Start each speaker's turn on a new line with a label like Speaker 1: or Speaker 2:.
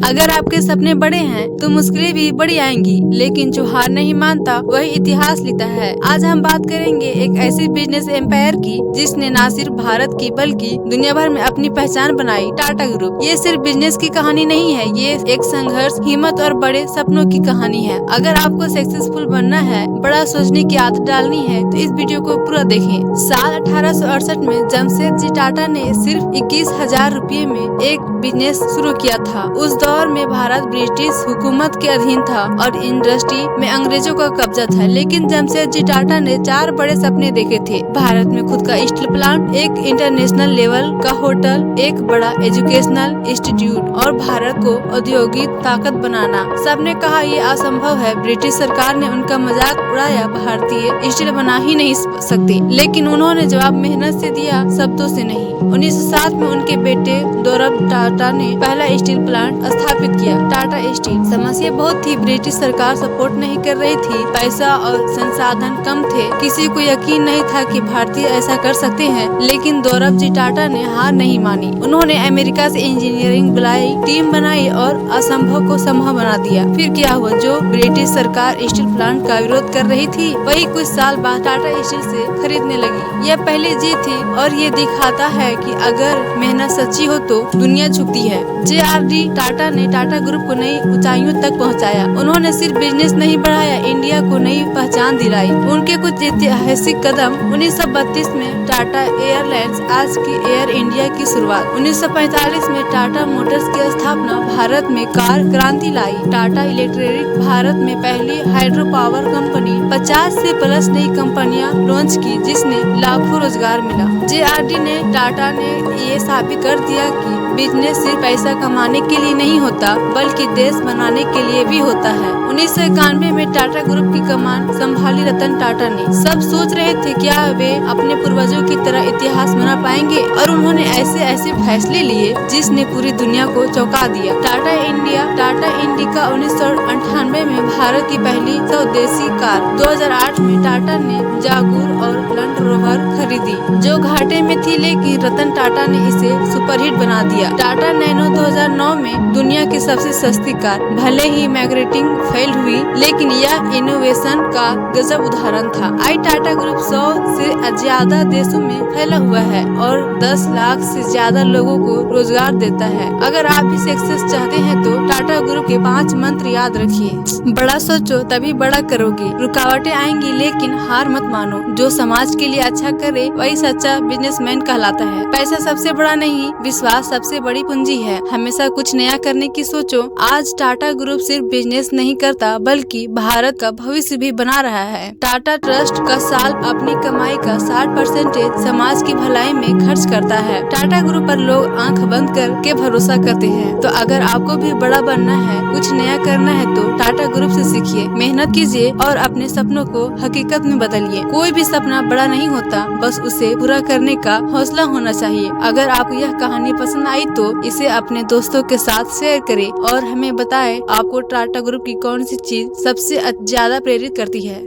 Speaker 1: अगर आपके सपने बड़े हैं तो मुश्किलें भी बड़ी आएंगी, लेकिन जो हार नहीं मानता वही इतिहास लिखता है। आज हम बात करेंगे एक ऐसी बिजनेस एम्पायर की जिसने न सिर्फ भारत की बल्कि दुनिया भर में अपनी पहचान बनाई, टाटा ग्रुप। ये सिर्फ बिजनेस की कहानी नहीं है, ये एक संघर्ष, हिम्मत और बड़े सपनों की कहानी है। अगर आपको सक्सेसफुल बनना है, बड़ा सोचने की आदत डालनी है तो इस वीडियो को पूरा देखें। साल 1868 में जमशेदजी टाटा ने सिर्फ 21,000 रुपये में एक बिजनेस शुरू किया था। उस दौर में भारत ब्रिटिश हुकूमत के अधीन था और इंडस्ट्री में अंग्रेजों का कब्जा था, लेकिन जमशेदजी टाटा ने 4 बड़े सपने देखे थे। भारत में खुद का स्टील प्लांट, एक इंटरनेशनल लेवल का होटल, एक बड़ा एजुकेशनल इंस्टीट्यूट और भारत को औद्योगिक ताकत बनाना। सबने कहा ये असंभव है। ब्रिटिश सरकार ने उनका मजाक उड़ाया, भारतीय स्टील बना ही नहीं सकते, लेकिन उन्होंने जवाब मेहनत से दिया, शब्दों से नहीं। 1907 में उनके बेटे दौरब टाटा ने पहला स्टील प्लांट स्थापित किया, टाटा स्टील। समस्या बहुत थी, ब्रिटिश सरकार सपोर्ट नहीं कर रही थी, पैसा और संसाधन कम थे। किसी को यकीन नहीं था कि भारतीय ऐसा कर सकते हैं, लेकिन दौरब जी टाटा ने हार नहीं मानी। उन्होंने अमेरिका से इंजीनियरिंग बुलाई, टीम बनाई और असंभव को संभव बना दिया। फिर क्या हुआ? जो ब्रिटिश सरकार स्टील प्लांट का विरोध कर रही थी, वही कुछ साल बाद टाटा स्टील से खरीदने लगी। यह पहली जीत थी और ये दिखाता है कि अगर मेहनत सच्ची हो तो दुनिया झुकती है। JRD टाटा ने टाटा ग्रुप को नई ऊंचाइयों तक पहुंचाया। उन्होंने सिर्फ बिजनेस नहीं बढ़ाया, इंडिया को नई पहचान दिलाई। उनके कुछ ऐतिहासिक कदम: 1932 में टाटा एयरलाइंस, आज की एयर इंडिया की शुरुआत। 1945 में टाटा मोटर्स की स्थापना, भारत में कार क्रांति लाई। टाटा इलेक्ट्रिक, भारत में पहली हाइड्रो पावर कंपनी। 50 से प्लस नई कंपनियां लॉन्च की, जिसने लाखों रोजगार मिला। JRD ने टाटा ने ये साबित कर दिया कि बिजनेस सिर्फ पैसा कमाने के लिए नहीं होता, बल्कि देश बनाने के लिए भी होता है। 1991 में टाटा ग्रुप की कमान संभाली रतन टाटा ने। सब सोच रहे थे क्या वे अपने पूर्वजों की तरह इतिहास बना पाएंगे, और उन्होंने ऐसे ऐसे फैसले लिए जिसने पूरी दुनिया को चौंका दिया। टाटा इंडिका 1998 में भारत की पहली स्वदेशी कार। 2008 में टाटा ने जागुर और लैंड रोवर खरीदी, जो घाटे में थी, लेकिन रतन टाटा ने इसे सुपरहिट बना दिया। टाटा नैनो 2009 में दुनिया की सबसे सस्ती कार। भले ही मार्केटिंग फेल हुई, लेकिन यह इनोवेशन का गजब उदाहरण था। आज टाटा ग्रुप 100 से ज्यादा देशों में फैला हुआ है और 10 लाख से ज्यादा लोगों को रोजगार देता है। अगर आप भी सक्सेस चाहते हैं तो टाटा ग्रुप के 5 मंत्र याद रखिए। बड़ा सोचो तभी बड़ा करोगे। रुकावटें आएंगी, लेकिन हार मत मानो। जो समाज के लिए अच्छा करे वही सच्चा बिजनेसमैन कहलाता है। पैसा सबसे बड़ा नहीं, विश्वास सबसे बड़ी पूंजी है। हमेशा कुछ नया करने की सोचो। आज टाटा ग्रुप सिर्फ बिजनेस नहीं करता, बल्कि भारत का भविष्य भी बना रहा है। टाटा ट्रस्ट का साल अपनी कमाई का 60% समाज की भलाई में खर्च करता है। टाटा ग्रुप पर लोग आंख बंद करके भरोसा करते हैं। तो अगर आपको भी बड़ा बनना है, कुछ नया करना है, तो टाटा ग्रुप से सीखिए, मेहनत कीजिए और अपने सपनों को हकीकत में बदलिए। कोई भी सपना बड़ा नहीं होता, बस उसे पूरा करने का हौसला होना चाहिए। अगर आपको यह कहानी पसंद आई तो इसे अपने दोस्तों के साथ शेयर करें और हमें बताएं आपको टाटा ग्रुप की कौन सी चीज सबसे ज्यादा प्रेरित करती है।